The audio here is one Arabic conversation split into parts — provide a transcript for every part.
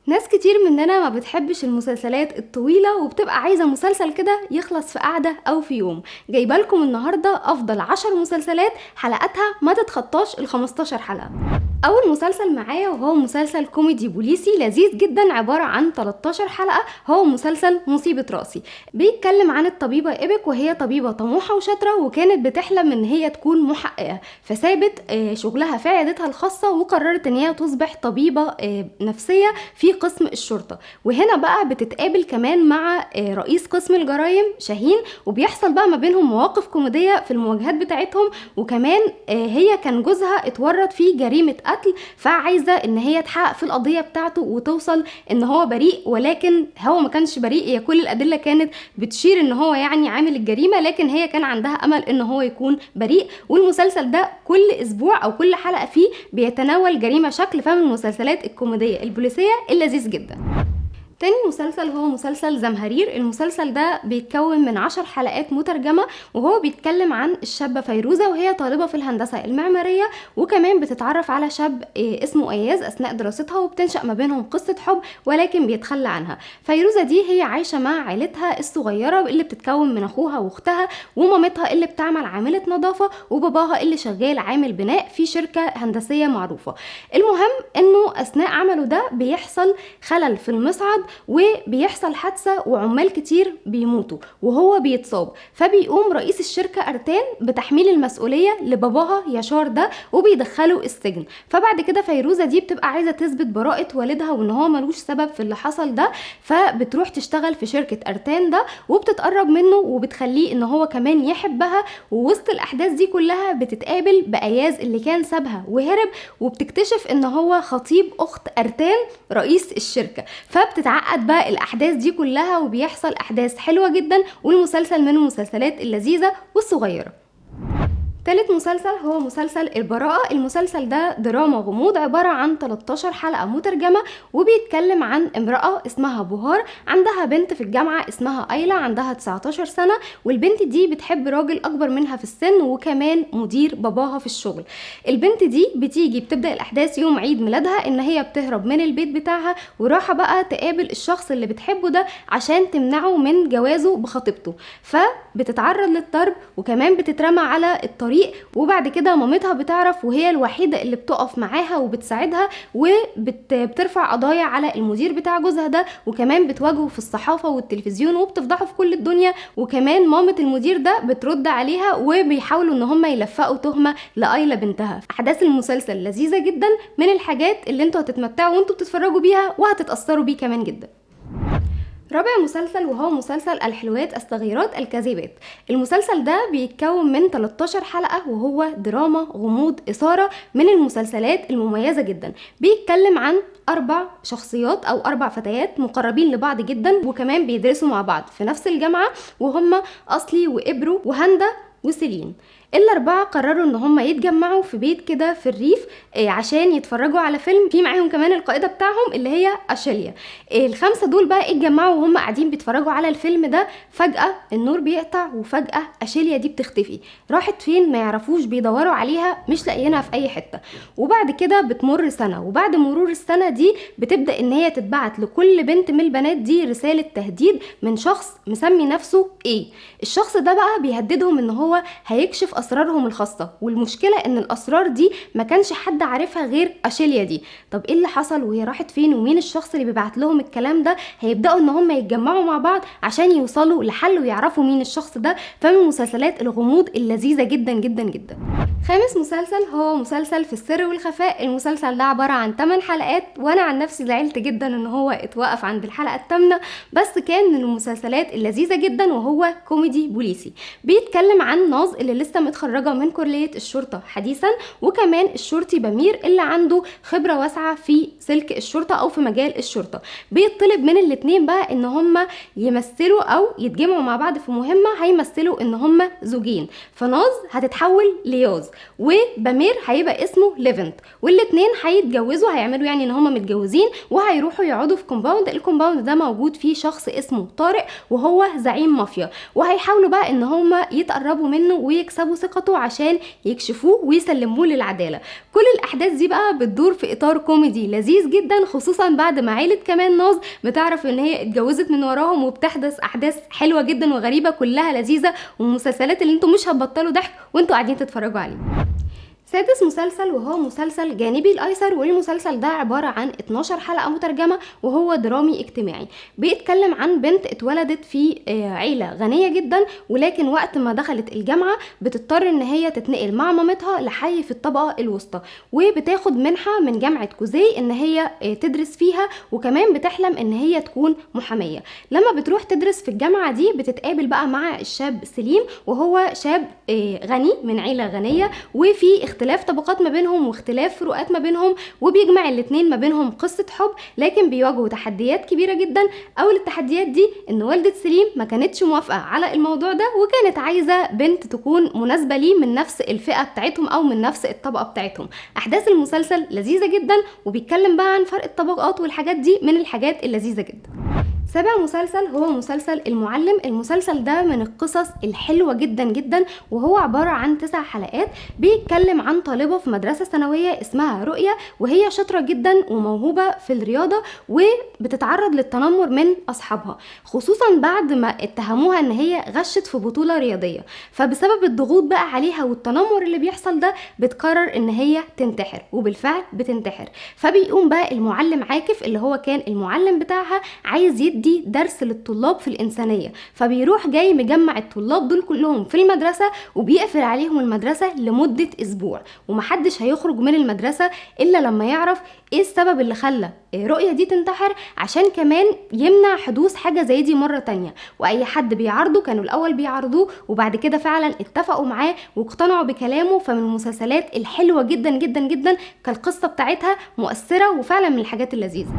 ناس كتير مننا ما بتحبش المسلسلات الطويلة وبتبقى عايزة مسلسل كده يخلص في قعدة أو في يوم. جايبالكم النهاردة أفضل 10 مسلسلات حلقاتها ما تتخطاش ال 15 حلقة. أول مسلسل معايا وهو مسلسل كوميدي بوليسي لذيذ جدا، عبارة عن 13 حلقة. هو مسلسل مصيبة راسي. بيتكلم عن الطبيبة إيبك، وهي طبيبة طموحة وشاطرة وكانت بتحلم إن هي تكون محققة، فسابت شغلها في عيادتها الخاصة وقررت إن هي تصبح طبيبة نفسية في قسم الشرطة. وهنا بقى بتتقابل كمان مع رئيس قسم الجرائم شاهين، وبيحصل بقى ما بينهم مواقف كوميدية في المواجهات بتاعتهم. وكمان هي كان جوزها اتورط في جريمة قتل، فعايزة ان هي تحقق في القضية بتاعته وتوصل ان هو بريء، ولكن هو ما كانش بريء. هي كل الادلة كانت بتشير ان هو يعني عامل الجريمة، لكن هي كان عندها امل ان هو يكون بريء. والمسلسل ده كل اسبوع او كل حلقة فيه بيتناول جريمة شكل، فمن المسلسلات الكوميدية البوليسية اللذيذ جدا. تاني مسلسل هو مسلسل زمهرير. المسلسل ده بيتكون من 10 حلقات مترجمة، وهو بيتكلم عن الشابة فيروزة، وهي طالبة في الهندسة المعمارية، وكمان بتتعرف على شاب اسمه اياز اثناء دراستها، وبتنشأ ما بينهم قصة حب ولكن بيتخلى عنها. فيروزة دي هي عايشة مع عيلتها الصغيرة اللي بتتكون من اخوها واختها ومامتها اللي بتعمل عاملة نظافة، وباباها اللي شغال عامل بناء في شركة هندسية معروفة. المهم انه اثناء عمله ده بيحصل خلل في المصعد، وبيحصل حادثة وعمال كتير بيموتوا وهو بيتصاب. فبيقوم رئيس الشركة أرتان بتحميل المسؤولية لباباها ياشار ده وبيدخله السجن. فبعد كده فيروزة دي بتبقى عايزة تثبت براءة والدها وان هو ملوش سبب في اللي حصل ده، فبتروح تشتغل في شركة أرتان ده وبتتقرب منه وبتخليه ان هو كمان يحبها. ووسط الأحداث دي كلها بتتقابل بأياز اللي كان سابها وهرب، وبتكتشف ان هو خطيب أخت أرتان رئيس الشركة. فبتتعقد بقى الأحداث دي كلها وبيحصل أحداث حلوة جدا، والمسلسل من المسلسلات اللذيذة والصغيرة. تالت مسلسل هو مسلسل البراءة. المسلسل ده دراما غموض، عبارة عن 13 حلقة مترجمة، وبيتكلم عن امرأة اسمها بهار، عندها بنت في الجامعة اسمها أيلا، عندها 19 سنة، والبنت دي بتحب راجل أكبر منها في السن وكمان مدير باباها في الشغل. البنت دي بتبدأ الأحداث يوم عيد ميلادها إن هي بتهرب من البيت بتاعها وراحة بقى تقابل الشخص اللي بتحبه ده عشان تمنعه من جوازه بخطيبته. فبتتعرض للضرب وكمان بتترمى على الطريق، وبعد كده مامتها بتعرف وهي الوحيدة اللي بتقف معاها وبتساعدها، وبترفع قضايا على المدير بتاع جوزها ده، وكمان بتواجهه في الصحافة والتلفزيون وبتفضحه في كل الدنيا. وكمان مامة المدير ده بترد عليها وبيحاولوا ان هم يلفقوا تهمة لأيلا بنتها. احداث المسلسل لذيذة جدا، من الحاجات اللي انتوا هتتمتعوا وانتوا بتتفرجوا بيها وهتتأثروا بيه كمان جدا. رابع مسلسل وهو مسلسل الحلوات الصغيرات الكاذبات. المسلسل ده بيتكون من 13 حلقة، وهو دراما غموض إثارة، من المسلسلات المميزة جدا. بيتكلم عن 4 شخصيات أو 4 فتيات مقربين لبعض جدا، وكمان بيدرسوا مع بعض في نفس الجامعة، وهم أصلي وإبرو وهندا وسيلين. ال4 قرروا ان هم يتجمعوا في بيت كده في الريف عشان يتفرجوا على فيلم في معاهم كمان القائدة بتاعهم اللي هي أشيليا. ال5 دول بقى اتجمعوا وهم قاعدين بيتفرجوا على الفيلم ده. فجأة النور بيقطع وفجأة أشيليا دي بتختفي. راحت فين ما يعرفوش، بيدوروا عليها مش لاقيينها في اي حتة. وبعد كده بتمر سنة، وبعد مرور السنة دي بتبدأ ان هي تتبعت لكل بنت من البنات دي رسالة تهديد من شخص مسمي نفسه ايه. الشخص ده بقى بيهددهم ان هو هيكشف اسرارهم الخاصة، والمشكلة ان الاسرار دي ما كانش حد عارفها غير أشيليا دي. طب ايه اللي حصل وهي راحت فين ومين الشخص اللي بيبعت لهم الكلام ده؟ هيبداوا ان هم يتجمعوا مع بعض عشان يوصلوا لحل ويعرفوا مين الشخص ده. فمن مسلسلات الغموض اللذيذة جدا جدا جدا. خامس مسلسل هو مسلسل في السر والخفاء. المسلسل ده عبارة عن 8 حلقات، وانا عن نفسي زعلت جدا ان هو اتوقف عند الحلقة الثامنة، بس كان من المسلسلات اللذيذة جدا، وهو كوميدي بوليسي. بيتكلم عن ناز اللي لسه متخرجة من كلية الشرطة حديثا، وكمان الشرطي بمير اللي عنده خبرة واسعة في سلك الشرطة او في مجال الشرطة. بيطلب من الاتنين بقى ان هم يمثلوا او يتجمعوا مع بعض في مهمة، هيمثلوا ان هم زوجين. فناز هتتحول لياز، وبمير هيبقى اسمه ليفنت، والاتنين هيتجوزوا، هيعملوا يعني ان هم متجوزين، وهيروحوا يقعدوا في كومباوند. الكومباوند ده موجود فيه شخص اسمه طارق، وهو زعيم مافيا، وهيحاولوا بقى ان هم يتقربوا منه ويكسبوا يكسبوا ثقته عشان يكشفوه ويسلموه للعدالة. كل الأحداث دي بقى بتدور في إطار كوميدي لذيذ جدا، خصوصا بعد ما عيلة كمان ناز بتعرف ان هي اتجوزت من وراهم، وبتحدث أحداث حلوة جدا وغريبة كلها لذيذة، ومسلسلات اللي انتوا مش هتبطلوا ضحك وانتوا قاعدين تتفرجوا عليه. سادس مسلسل وهو مسلسل جانبي الأيسر، والمسلسل ده عبارة عن 12 حلقة مترجمة، وهو درامي اجتماعي. بيتكلم عن بنت اتولدت في عيلة غنية جدا، ولكن وقت ما دخلت الجامعة بتضطر ان هي تتنقل مع مامتها لحي في الطبقة الوسطى، وبتاخد منحة من جامعة كوزي ان هي تدرس فيها، وكمان بتحلم ان هي تكون محامية. لما بتروح تدرس في الجامعة دي بتتقابل بقى مع الشاب سليم، وهو شاب غني من عيلة غنية، وفي اختلاف طبقات ما بينهم واختلاف فروقات ما بينهم، وبيجمع الاتنين ما بينهم قصة حب، لكن بيواجهوا تحديات كبيرة جدا. اول التحديات دي ان والدة سليم ما كانتش موافقة على الموضوع ده، وكانت عايزة بنت تكون مناسبة ليه من نفس الفئة بتاعتهم او من نفس الطبقة بتاعتهم. احداث المسلسل لذيذة جدا، وبيتكلم بقى عن فرق الطبقات والحاجات دي من الحاجات اللذيذة جدا. سابع مسلسل هو مسلسل المعلم. المسلسل ده من القصص الحلوة جدا جدا، وهو عبارة عن 9 حلقات. بيتكلم عن طالبة في مدرسة ثانوية اسمها رؤية، وهي شاطرة جدا وموهوبة في الرياضة، وبتتعرض للتنمر من أصحابها، خصوصا بعد ما اتهموها ان هي غشت في بطولة رياضية. فبسبب الضغوط بقى عليها والتنمر اللي بيحصل ده بتقرر ان هي تنتحر، وبالفعل بتنتحر. فبيقوم بقى المعلم عاكف اللي هو كان المعلم بتاعها عايز يدي درس للطلاب في الإنسانية، فبيروح جاي مجمع الطلاب دول كلهم في المدرسة، وبيقفل عليهم المدرسة لمدة أسبوع، ومحدش هيخرج من المدرسة إلا لما يعرف ايه السبب اللي خلى رؤية دي تنتحر، عشان كمان يمنع حدوث حاجة زي دي مرة تانية. وأي حد بيعرضه، كانوا الأول بيعرضوه وبعد كده فعلا اتفقوا معاه واقتنعوا بكلامه. فمن المسلسلات الحلوة جدا جدا جدا، كالقصة بتاعتها مؤثرة وفعلا من الحاجات اللذيذة.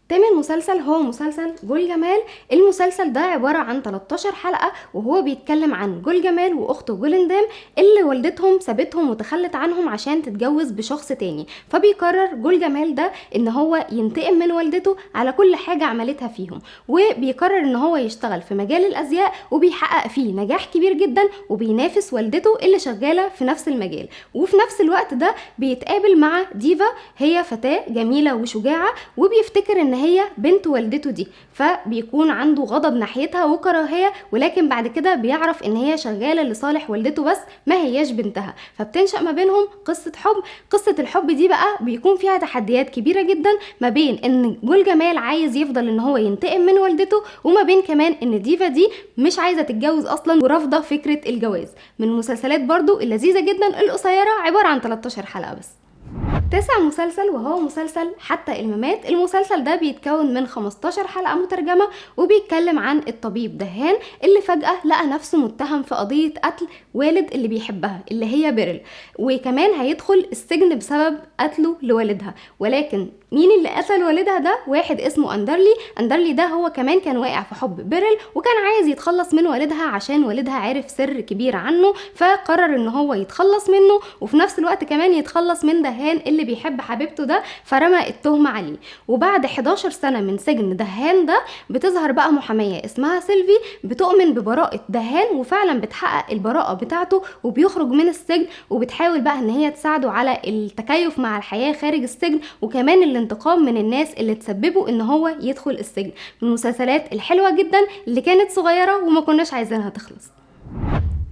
تامن مسلسل هو مسلسل جول جمال. المسلسل ده عبارة عن 13 حلقة، وهو بيتكلم عن جول جمال واخته جولندام اللي والدتهم سابتهم وتخلت عنهم عشان تتجوز بشخص تاني. فبيقرر جول جمال ده ان هو ينتقم من والدته على كل حاجة عملتها فيهم، وبيقرر ان هو يشتغل في مجال الازياء، وبيحقق فيه نجاح كبير جدا، وبينافس والدته اللي شغالة في نفس المجال. وفي نفس الوقت ده بيتقابل مع ديفا، هي فتاة جميلة وشجاعة، وبيفتكر ان هي بنت والدته دي، فبيكون عنده غضب ناحيتها وكراهية، ولكن بعد كده بيعرف ان هي شغالة لصالح والدته بس ما هياش بنتها. فبتنشأ ما بينهم قصة حب. قصة الحب دي بقى بيكون فيها تحديات كبيرة جدا، ما بين ان جول جمال عايز يفضل ان هو ينتقم من والدته، وما بين كمان ان ديفا دي مش عايزة تتجوز اصلا ورافضة فكرة الجواز. من المسلسلات برضو اللذيذة جدا القصيرة، عبارة عن 13 حلقة بس. 9 مسلسل وهو مسلسل حتى الممات. المسلسل ده بيتكون من 15 حلقة مترجمة، وبيتكلم عن الطبيب دهان اللي فجأة لقى نفسه متهم في قضية قتل والد اللي بيحبها اللي هي بيرل، وكمان هيدخل السجن بسبب قتله لوالدها. ولكن مين اللي قتل والدها ده؟ واحد اسمه أندرلي. أندرلي ده هو كمان كان واقع في حب بيرل، وكان عايز يتخلص من والدها عشان والدها عارف سر كبير عنه، فقرر ان هو يتخلص منه، وفي نفس الوقت كمان يتخلص من دهان اللي بيحب حبيبته ده، فرمى التهمة عليه. وبعد 11 سنة من سجن دهان ده بتظهر بقى محامية اسمها سيلفي، بتؤمن ببراءة دهان، وفعلا بتحقق البراءة بتاعته، وبيخرج من السجن، وبتحاول بقى ان هي تساعده على التكيف مع الحياة خارج السجن، وكمان الانتقام من الناس اللي تسببوا ان هو يدخل السجن. من المسلسلات الحلوة جدا اللي كانت صغيرة وما كناش عايزينها تخلص.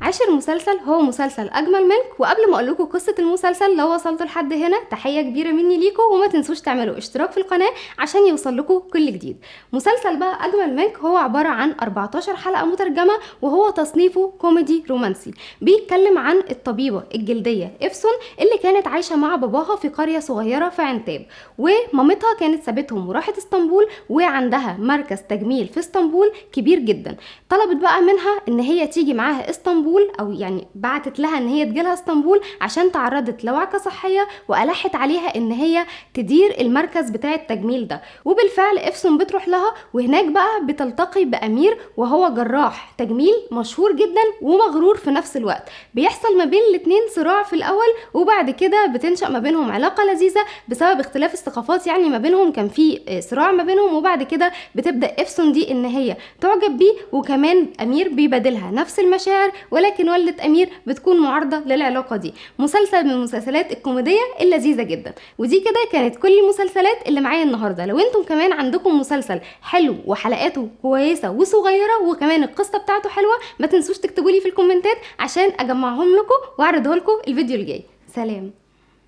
10 مسلسل هو مسلسل أجمل منك. وقبل ما أقول لكم قصة المسلسل لو وصلتوا لحد هنا، تحية كبيرة مني ليكم، وما تنسوش تعملوا اشتراك في القناة عشان يوصل لكم كل جديد. مسلسل بقى أجمل منك هو عبارة عن 14 حلقة مترجمة، وهو تصنيفه كوميدي رومانسي. بيتكلم عن الطبيبة الجلدية إفسون اللي كانت عايشة مع باباها في قرية صغيرة في عنتاب، ومامتها كانت سابتهم وراحت اسطنبول، وعندها مركز تجميل في اسطنبول كبير جدا. طلبت بقى منها ان هي تيجي معاها اسطنبول، او يعني بعتت لها ان هي تجيلها اسطنبول عشان تعرضت لوعكة صحية، والحت عليها ان هي تدير المركز بتاع التجميل ده. وبالفعل افسون بتروح لها، وهناك بقى بتلتقي بامير، وهو جراح تجميل مشهور جدا ومغرور في نفس الوقت. بيحصل ما بين الاتنين صراع في الاول، وبعد كده بتنشأ ما بينهم علاقة لذيذة بسبب اختلاف الثقافات، يعني ما بينهم كان في صراع ما بينهم، وبعد كده بتبدأ افسون دي ان هي تعجب بيه، وكمان امير بيبادلها نفس المشاعر، ولكن ولكن والدة امير بتكون معارضة للعلاقة دي. مسلسل من المسلسلات الكوميدية اللذيذة جدا. ودي كده كانت كل المسلسلات اللي معايا النهاردة. لو انتم كمان عندكم مسلسل حلو وحلقاته كويسة وصغيرة وكمان القصة بتاعته حلوة، ما تنسوش تكتبولي في الكومنتات عشان اجمعهم لكم واعرضه لكم الفيديو الجاي. سلام.